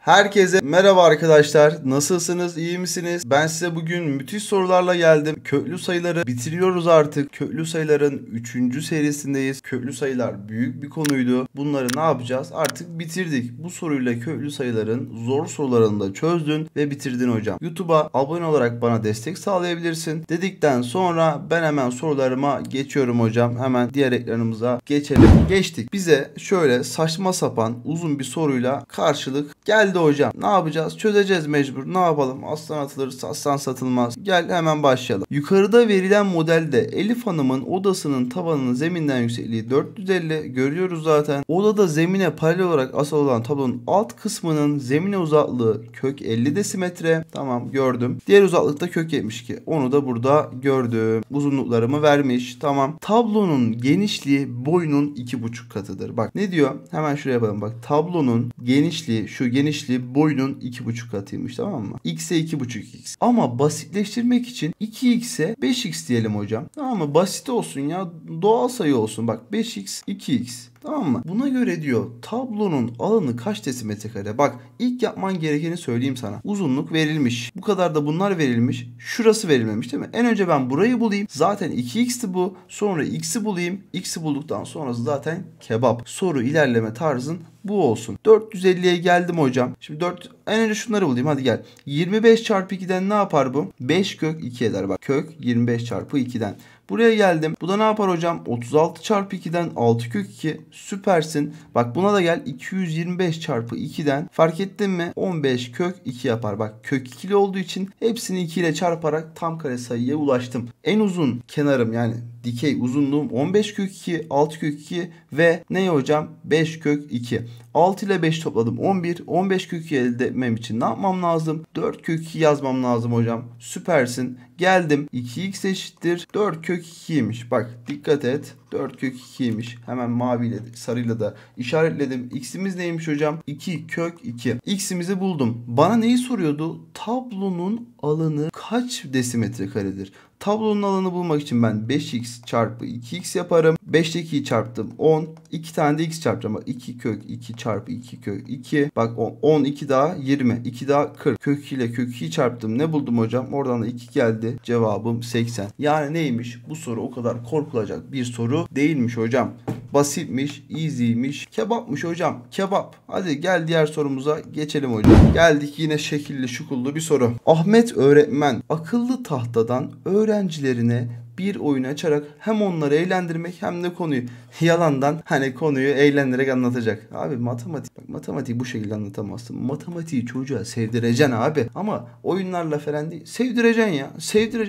Herkese merhaba arkadaşlar. Nasılsınız? İyi misiniz? Ben size bugün müthiş sorularla geldim. Köklü sayıları bitiriyoruz artık. Köklü sayıların 3. serisindeyiz. Köklü sayılar büyük bir konuydu. Bunları ne yapacağız? Artık bitirdik. Bu soruyla köklü sayıların zor sorularını da çözdün ve bitirdin hocam. YouTube'a abone olarak bana destek sağlayabilirsin. Dedikten sonra ben hemen sorularıma geçiyorum hocam. Hemen diğer ekranımıza geçelim. Geçtik. Bize şöyle saçma sapan uzun bir soruyla karşılık geldi hocam. Ne yapacağız? Çözeceğiz mecbur. Ne yapalım? Aslan atılır, aslan satılmaz. Gel hemen başlayalım. Yukarıda verilen modelde Elif Hanım'ın odasının tavanının zeminden yüksekliği 450 görüyoruz zaten. Odada zemine paralel olarak asılı olan tablonun alt kısmının zemine uzaklığı kök 50 desimetre. Tamam, gördüm. Diğer uzaklıkta kök 72. Onu da burada gördüm. Uzunluklarımı vermiş. Tamam. Tablonun genişliği boyunun 2,5 katıdır. Bak ne diyor? Hemen şuraya yapalım. Bak tablonun genişliği, şu genişliği boyunun 2,5 katıymış, tamam mı? X'e 2,5x. Ama basitleştirmek için 2x'e 5x diyelim hocam. Tamam mı? Basit olsun ya. Doğal sayı olsun. Bak 5x, 2x. Tamam mı? Buna göre diyor tablonun alanı kaç desimetre kare? Bak ilk yapman gerekeni söyleyeyim sana. Uzunluk verilmiş. Bu kadar da bunlar verilmiş. Şurası verilmemiş değil mi? En önce ben burayı bulayım. Zaten 2x'ti bu. Sonra x'i bulayım. X'i bulduktan sonrası zaten kebap. Soru ilerleme tarzın bu olsun. 450'ye geldim hocam. Şimdi en önce şunları bulayım. Hadi gel. 25 çarpı 2'den ne yapar bu? 5 kök 2 eder. Bak kök 25 çarpı 2'den. Buraya geldim. Bu da ne yapar hocam? 36 çarpı 2'den 6 kök 2. Süpersin. Bak buna da gel. 225 çarpı 2'den. Fark ettin mi? 15 kök 2 yapar. Bak kök 2'li olduğu için hepsini 2 ile çarparak tam kare sayıya ulaştım. En uzun kenarım yani dikey uzunluğum 15 kök 2, 6 kök 2 ve ne hocam? 5 kök 2. 6 ile 5 topladım 11. 15 kök 2 elde etmem için ne yapmam lazım? 4 kök 2 yazmam lazım hocam. Süpersin. Geldim. 2x eşittir 4 kök 2'ymiş. Bak dikkat et. 4 kök 2'ymiş. Hemen maviyle sarıyla da işaretledim. X'imiz neymiş hocam? 2 kök 2. X'imizi buldum. Bana neyi soruyordu? Tablonun alanı kaç desimetre karedir? Tablonun alanı bulmak için ben 5x çarpı 2x yaparım. 5'te 2'yi çarptım 10. 2 tane de x çarpacağım. Bak 2 kök 2 çarpı 2 kök 2. Bak 12 daha 20. 2 daha 40. Kök 2 ile kök 2'yi çarptım. Ne buldum hocam? Oradan da 2 geldi. Cevabım 80. Yani neymiş? Bu soru o kadar korkulacak bir soru değilmiş hocam. Basitmiş, easy'miş, kebapmış hocam. Kebap. Hadi gel diğer sorumuza geçelim hocam. Geldik yine şekilli şukullu bir soru. Ahmet öğretmen akıllı tahtadan öğrencilerine bir oyun açarak hem onları eğlendirmek hem de konuyu yalandan hani konuyu eğlendirerek anlatacak. Abi matematik, bak matematiği bu şekilde anlatamazsın. Matematiği çocuğa sevdireceksin abi. Ama oyunlarla falan değil. Sevdireceksin ya.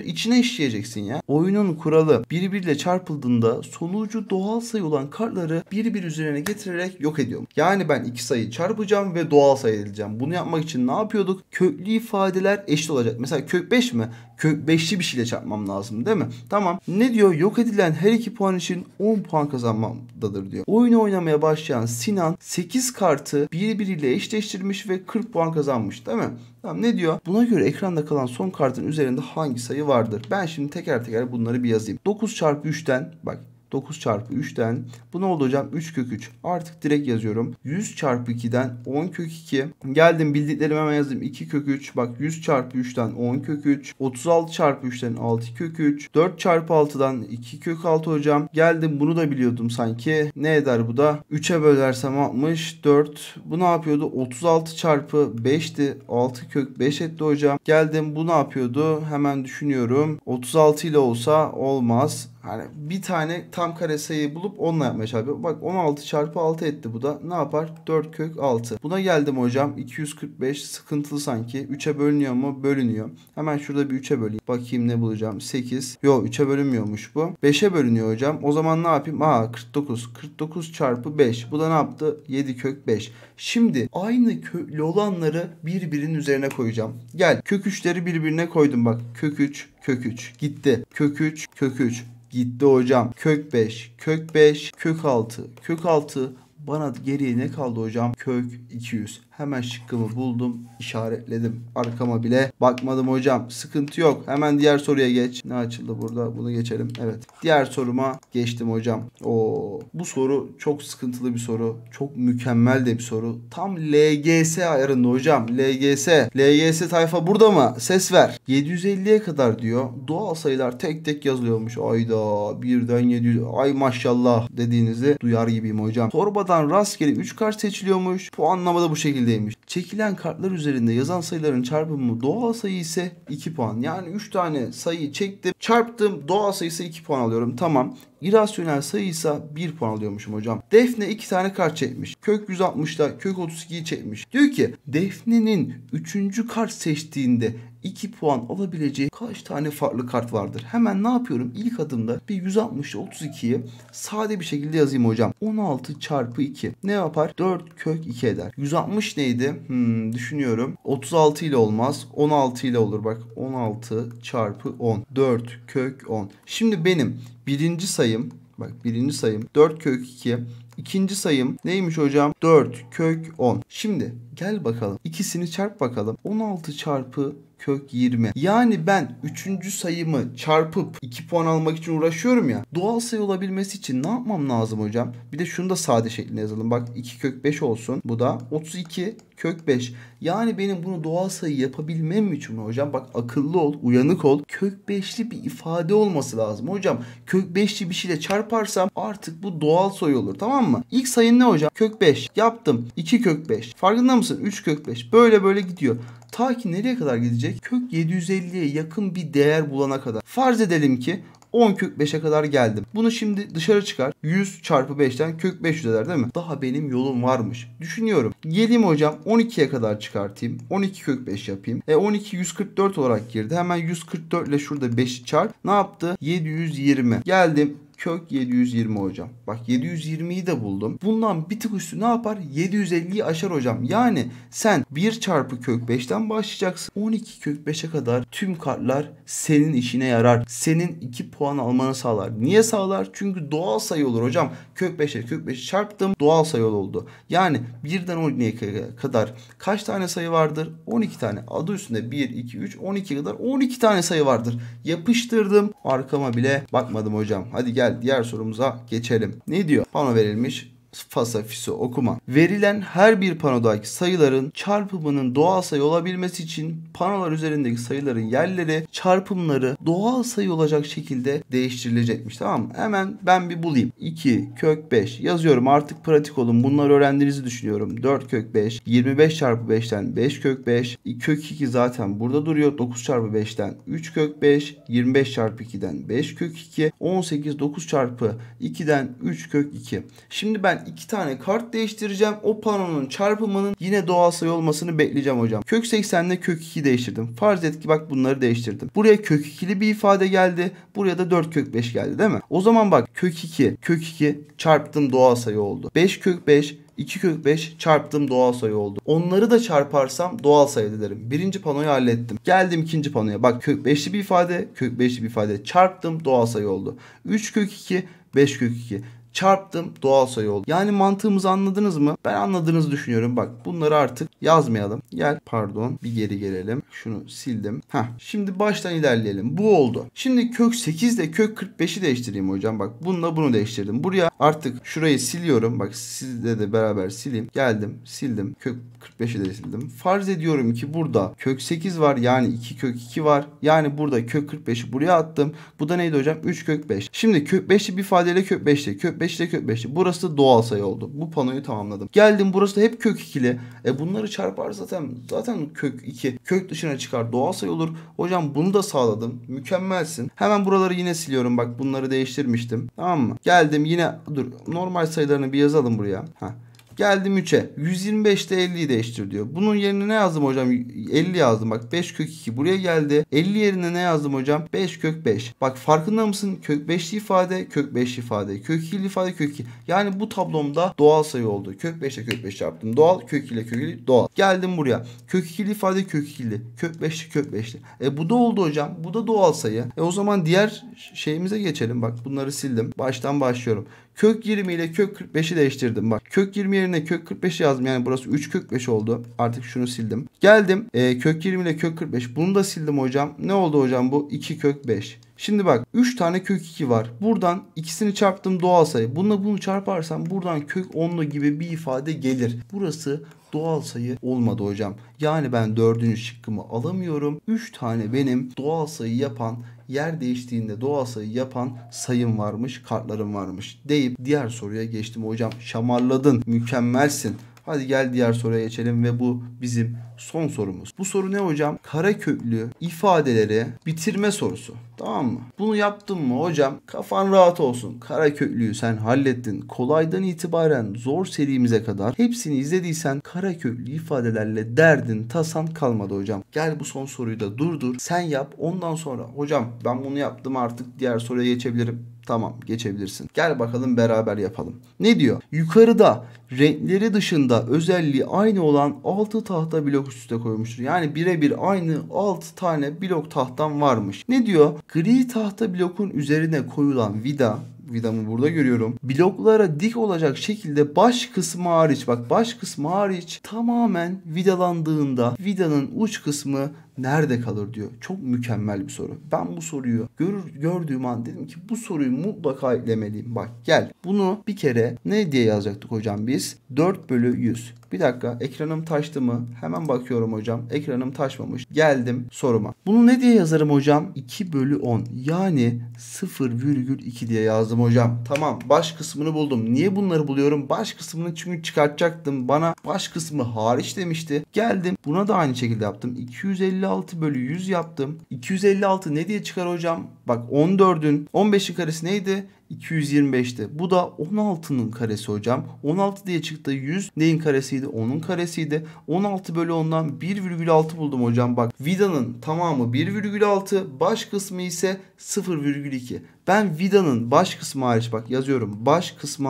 İçine işleyeceksin ya. Oyunun kuralı birbiriyle çarpıldığında sonucu doğal sayı olan kartları birbiri üzerine getirerek yok ediyorum. Yani ben iki sayıyı çarpacağım ve doğal sayı edeceğim. Bunu yapmak için ne yapıyorduk? Köklü ifadeler eşit olacak. Mesela kök 5 mi? Kök 5'li bir şeyle çarpmam lazım değil mi? Tamam. Ne diyor? Yok edilen her iki puan için 10 puan kazanmamdadır diyor. Oyunu oynamaya başlayan Sinan 8 kartı birbiriyle eşleştirmiş ve 40 puan kazanmış değil mi? Tamam, ne diyor? Buna göre ekranda kalan son kartın üzerinde hangi sayı vardır? Ben şimdi teker teker bunları bir yazayım. 9 çarpı 3'ten bak 9 çarpı 3'ten bu ne oldu hocam? 3 kök 3. Artık direkt yazıyorum. 100 çarpı 2'den 10 kök 2. Geldim bildiklerimi hemen yazdım. 2 kök 3. Bak 100 çarpı 3'ten 10 kök 3. 36 çarpı 3'ten 6 kök 3. 4 çarpı 6'dan 2 kök 6 hocam. Geldim bunu da biliyordum sanki. Ne eder bu da? 3'e bölersem 64. Bu ne yapıyordu? 36 çarpı 5'ti. 6 kök 5 etti hocam. Geldim bu ne yapıyordu? Hemen düşünüyorum. 36 ile olsa olmaz. Hani bir tane tam kare sayıyı bulup onunla yapmaya çalışıyorum. Bak 16 çarpı 6 etti bu da. Ne yapar? 4 kök 6. Buna geldim hocam. 245 sıkıntılı sanki. 3'e bölünüyor mu? Bölünüyor. Hemen şurada bir 3'e böleyim. Bakayım ne bulacağım? 8. Yok 3'e bölünmüyormuş bu. 5'e bölünüyor hocam. O zaman ne yapayım? 49. 49 çarpı 5. Bu da ne yaptı? 7 kök 5. Şimdi aynı köklü olanları birbirinin üzerine koyacağım. Gel kök 3'leri birbirine koydum bak. Kök 3, kök 3. Gitti. Kök 3, kök 3. Gitti hocam. Kök 5, kök 5, kök 6, kök 6. Bana geriye ne kaldı hocam? Kök 200. Hemen şıkkımı buldum, işaretledim. Arkama bile bakmadım hocam. Sıkıntı yok. Hemen diğer soruya geç. Ne açıldı burada? Bunu geçelim. Evet. Diğer soruma geçtim hocam. Bu soru çok sıkıntılı bir soru. Çok mükemmel de bir soru. Tam LGS ayarında hocam. LGS tayfa burada mı? Ses ver. 750'ye kadar diyor. Doğal sayılar tek tek yazılıyormuş. Ayda birden 700. Ay maşallah dediğinizi duyar gibiyim hocam. Torbadan rastgele 3 kart seçiliyormuş. Puanlama da bu şekildeymiş. Çekilen kartlar üzerinde yazan sayıların çarpımı doğal sayı ise 2 puan. Yani 3 tane sayıyı çektim, çarptım, doğal sayısı 2 puan alıyorum. Tamam. İrasyonel sayıysa 1 puan alıyormuşum hocam. Defne 2 tane kart çekmiş. Kök 160'da kök 32'yi çekmiş. Diyor ki Defne'nin 3. kart seçtiğinde 2 puan alabileceği kaç tane farklı kart vardır? Hemen ne yapıyorum? İlk adımda bir 160 ile 32'yi sade bir şekilde yazayım hocam. 16 çarpı 2 ne yapar? 4 kök 2 eder. 160 neydi? Düşünüyorum. 36 ile olmaz. 16 ile olur. Bak 16 çarpı 10. 4 kök 10. Şimdi benim birinci sayım, bak birinci sayım 4 kök 2. İkinci sayım neymiş hocam? 4 kök 10. Şimdi gel bakalım. İkisini çarp bakalım. 16 çarpı kök 20. Yani ben 3. sayımı çarpıp 2 puan almak için uğraşıyorum ya. Doğal sayı olabilmesi için ne yapmam lazım hocam? Bir de şunu da sade şeklinde yazalım. Bak 2 kök 5 olsun. Bu da 32 kök 5. Yani benim bunu doğal sayı yapabilmem için hocam bak akıllı ol, uyanık ol. Kök 5'li bir ifade olması lazım. Hocam kök 5'li bir şeyle çarparsam artık bu doğal sayı olur, tamam mı? İlk sayın ne hocam? Kök 5. Yaptım. 2 kök 5. Farkında mısın? 3 kök 5. Böyle gidiyor. Ta ki nereye kadar gidecek? Kök 750'ye yakın bir değer bulana kadar. Farz edelim ki 10 kök 5'e kadar geldim. Bunu şimdi dışarı çıkar. 100 çarpı 5'ten kök 500 eder değil mi? Daha benim yolum varmış. Düşünüyorum. Geleyim hocam 12'ye kadar çıkartayım. 12 kök 5 yapayım. 12 144 olarak girdi. Hemen 144 ile şurada 5'i çarp. Ne yaptı? 720. Geldim. Kök 720 hocam. Bak 720'yi de buldum. Bundan bir tık üstü ne yapar? 750'yi aşar hocam. Yani sen 1 çarpı kök 5'ten başlayacaksın. 12 kök 5'e kadar tüm kartlar senin işine yarar. Senin 2 puan almanı sağlar. Niye sağlar? Çünkü doğal sayı olur hocam. Kök 5'e kök 5'i çarptım. Doğal sayı oldu. Yani 1'den 12'ye kadar kaç tane sayı vardır? 12 tane. Adı üstünde 1, 2, 3, 12 kadar 12 tane sayı vardır. Yapıştırdım. Arkama bile bakmadım hocam. Hadi gel diğer sorumuza geçelim. Ne diyor? Pano verilmiş. Fasa fiso okuma. Verilen her bir panodaki sayıların çarpımının doğal sayı olabilmesi için panolar üzerindeki sayıların yerleri, çarpımları doğal sayı olacak şekilde değiştirilecekmiş. Tamam mı? Hemen ben bir bulayım. 2 kök 5 yazıyorum. Artık pratik olun. Bunları öğrendiğinizi düşünüyorum. 4 kök 5. 25 çarpı 5'ten 5 kök 5. Kök 2 zaten burada duruyor. 9 çarpı 5'ten 3 kök 5. 25 çarpı 2'den 5 kök 2. 18 9 çarpı 2'den 3 kök 2. Şimdi ben 2 tane kart değiştireceğim. O panonun çarpımının yine doğal sayı olmasını bekleyeceğim hocam. Kök 80 ile kök 2 değiştirdim. Farz et ki bak bunları değiştirdim. Buraya kök 2'li bir ifade geldi. Buraya da 4 kök 5 geldi değil mi? O zaman bak kök 2 çarptım doğal sayı oldu. 5 kök 5 2 kök 5 çarptım doğal sayı oldu. Onları da çarparsam doğal sayı derim. Birinci panoyu hallettim. Geldim ikinci panoya. Bak kök 5'li bir ifade, kök 5'li bir ifade çarptım doğal sayı oldu. 3 kök 2, 5 kök 2. Çarptım doğal sayı oldu. Yani mantığımızı anladınız mı? Ben anladığınızı düşünüyorum. Bak bunları artık yazmayalım. Gel pardon bir geri gelelim. Şunu sildim. Şimdi baştan ilerleyelim. Bu oldu. Şimdi kök 8 ile kök 45'i değiştireyim hocam. Bak bununla bunu değiştirdim. Buraya artık şurayı siliyorum. Bak sizle de beraber sileyim. Geldim sildim. Kök 45'i de sildim. Farz ediyorum ki burada kök 8 var. Yani 2 kök 2 var. Yani burada kök 45'i buraya attım. Bu da neydi hocam? 3 kök 5. Şimdi kök 5'li bir ifadeyle kök 5'li. Kök 5 ile kök 5'li. Burası da doğal sayı oldu. Bu panoyu tamamladım. Geldim burası da hep kök 2'li. Bunları çarpar zaten kök 2. Kök dışına çıkar. Doğal sayı olur. Hocam bunu da sağladım. Mükemmelsin. Hemen buraları yine siliyorum. Bak bunları değiştirmiştim. Tamam mı? Geldim yine normal sayılarını bir yazalım buraya. Geldim 3'e. 125'te 50'yi değiştir diyor. Bunun yerine ne yazdım hocam? 50 yazdım. Bak 5 kök 2 buraya geldi. 50 yerine ne yazdım hocam? 5 kök 5. Bak farkında mısın? Kök 5'li ifade, kök 5'li ifade. Kök 2'li ifade, kök 2. Yani bu tablomda doğal sayı oldu. Kök 5 ile kök 5 yaptım. Doğal. Kök 2 ile kök 2 doğal. Geldim buraya. Kök 2'li ifade, kök 2'li. Kök 5'li, kök 5'li. Bu da oldu hocam. Bu da doğal sayı. O zaman diğer şeyimize geçelim. Bak bunları sildim. Baştan başlıyorum. Kök 20 ile kök 45'i değiştirdim. Bak kök 20 yerine kök 45 yazdım. Yani burası 3 kök 5 oldu. Artık şunu sildim. Geldim kök 20 ile kök 45. Bunu da sildim hocam. Ne oldu hocam bu? 2 kök 5. Şimdi bak 3 tane kök 2 var. Buradan ikisini çarptım doğal sayı. Bununla bunu çarparsam buradan kök 10'lu gibi bir ifade gelir. Burası doğal sayı olmadı hocam. Yani ben 4. şıkkımı alamıyorum. 3 tane benim doğal sayı yapan, yer değiştiğinde doğal sayı yapan sayım varmış, kartlarım varmış deyip diğer soruya geçtim hocam. Şamarladın, mükemmelsin. Hadi gel diğer soruya geçelim ve bu bizim son sorumuz. Bu soru ne hocam? Kareköklü ifadeleri bitirme sorusu. Tamam mı? Bunu yaptın mı hocam? Kafan rahat olsun. Kareköklüyü sen hallettin. Kolaydan itibaren zor serimize kadar hepsini izlediysen kareköklü ifadelerle derdin, tasan kalmadı hocam. Gel bu son soruyu da durdur. Sen yap. Ondan sonra hocam ben bunu yaptım artık diğer soruya geçebilirim. Tamam geçebilirsin. Gel bakalım beraber yapalım. Ne diyor? Yukarıda renkleri dışında özelliği aynı olan 6 tahta blok üst üste koymuştur. Yani birebir aynı 6 tane blok tahtam varmış. Ne diyor? Gri tahta blokun üzerine koyulan vidamı burada görüyorum. Bloklara dik olacak şekilde baş kısmı hariç, bak baş kısmı hariç tamamen vidalandığında vidanın uç kısmı nerede kalır diyor. Çok mükemmel bir soru. Ben bu soruyu gördüğüm an dedim ki bu soruyu mutlaka eklemeliyim. Bak gel bunu bir kere ne diye yazacaktık hocam biz? 4/100. Bir dakika ekranım taştı mı? Hemen bakıyorum hocam. Ekranım taşmamış. Geldim soruma. Bunu ne diye yazarım hocam? 2/10. Yani 0,2 diye yazdım hocam. Tamam baş kısmını buldum. Niye bunları buluyorum? Baş kısmını çünkü çıkartacaktım. Bana baş kısmı hariç demişti. Geldim buna da aynı şekilde yaptım. 256/100 yaptım. 256 ne diye çıkar hocam? Bak 14'ün 15'in karesi neydi? 225'ti. Bu da 16'nın karesi hocam. 16 diye çıktı. 100 neyin karesiydi? 10'un karesiydi. 16/10'dan 1,6 buldum hocam. Bak vidanın tamamı 1,6. Baş kısmı ise 0,2. Ben vidanın baş kısmı hariç bak yazıyorum. Baş kısmı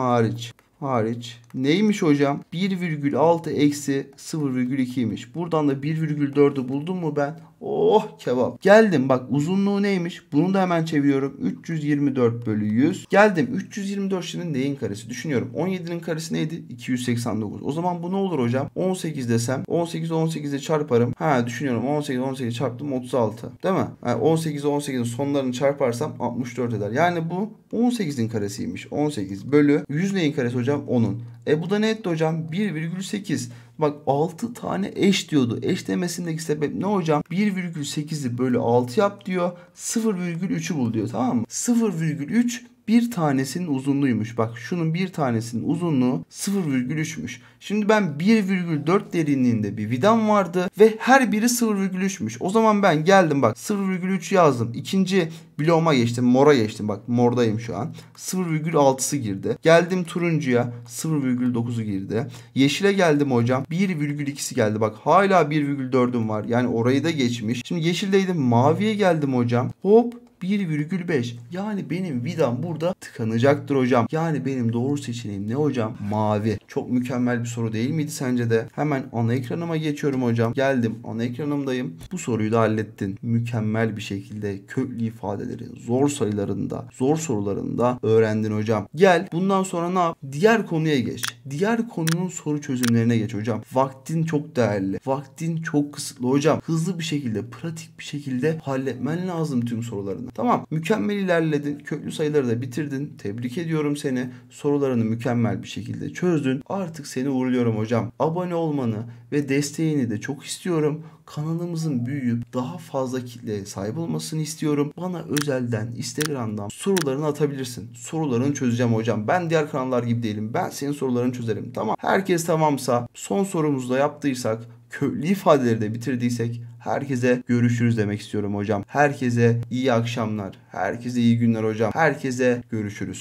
hariç neymiş hocam? 1,6 eksi 0,2'ymiş. Buradan da 1,4'ü buldum mu ben? Oh kebap. Geldim bak uzunluğu neymiş? Bunu da hemen çeviriyorum. 324/100. Geldim 324 şimdi neyin karesi? Düşünüyorum. 17'nin karesi neydi? 289. O zaman bu ne olur hocam? 18 desem 18'e çarparım. Düşünüyorum. 18 çarptım 36. Değil mi? Yani 18'in sonlarını çarparsam 64 eder. Yani bu 18'in karesiymiş. 18/100 neyin karesi hocam? 10'un. Bu da ne etti hocam? 1,8. Bak 6 tane eş diyordu. Eş demesindeki sebep ne hocam? 1,8'i bölü 6 yap diyor. 0,3'ü bul diyor. Tamam mı? 0,3 bir tanesinin uzunluğuymuş. Bak şunun bir tanesinin uzunluğu 0,3'müş. Şimdi ben 1,4 derinliğinde bir vidam vardı ve her biri 0,3'müş. O zaman ben geldim bak 0,3 yazdım. İkinci bloğuma geçtim. Mora geçtim. Bak mordayım şu an. 0,6'sı girdi. Geldim turuncuya 0,9'u girdi. Yeşile geldim hocam. 1,2'si geldi. Bak hala 1,4'üm var. Yani orayı da geçmiş. Şimdi yeşildeydim. Maviye geldim hocam. Hop 1,5. Yani benim vidam burada tıkanacaktır hocam. Yani benim doğru seçeneğim ne hocam? Mavi. Çok mükemmel bir soru değil miydi sence de? Hemen ana ekranıma geçiyorum hocam. Geldim ana ekranımdayım. Bu soruyu da hallettin. Mükemmel bir şekilde köklü ifadeleri zor sayılarında, zor sorularında öğrendin hocam. Gel bundan sonra ne yap? Diğer konuya geç. Diğer konunun soru çözümlerine geç hocam. Vaktin çok değerli. Vaktin çok kısıtlı hocam. Hızlı bir şekilde, pratik bir şekilde halletmen lazım tüm sorularını. Tamam. Mükemmel ilerledin. Köklü sayıları da bitirdin. Tebrik ediyorum seni. Sorularını mükemmel bir şekilde çözdün. Artık seni uğurluyorum hocam. Abone olmanı ve desteğini de çok istiyorum. Kanalımızın büyüyüp daha fazla kitleye sahip olmasını istiyorum. Bana özelden, Instagram'dan sorularını atabilirsin. Sorularını çözeceğim hocam. Ben diğer kanallar gibi değilim. Ben senin sorularını çözerim. Tamam. Herkes tamamsa, son sorumuzu da yaptıysak, köklü ifadeleri de bitirdiysek herkese görüşürüz demek istiyorum hocam. Herkese iyi akşamlar. Herkese iyi günler hocam. Herkese görüşürüz.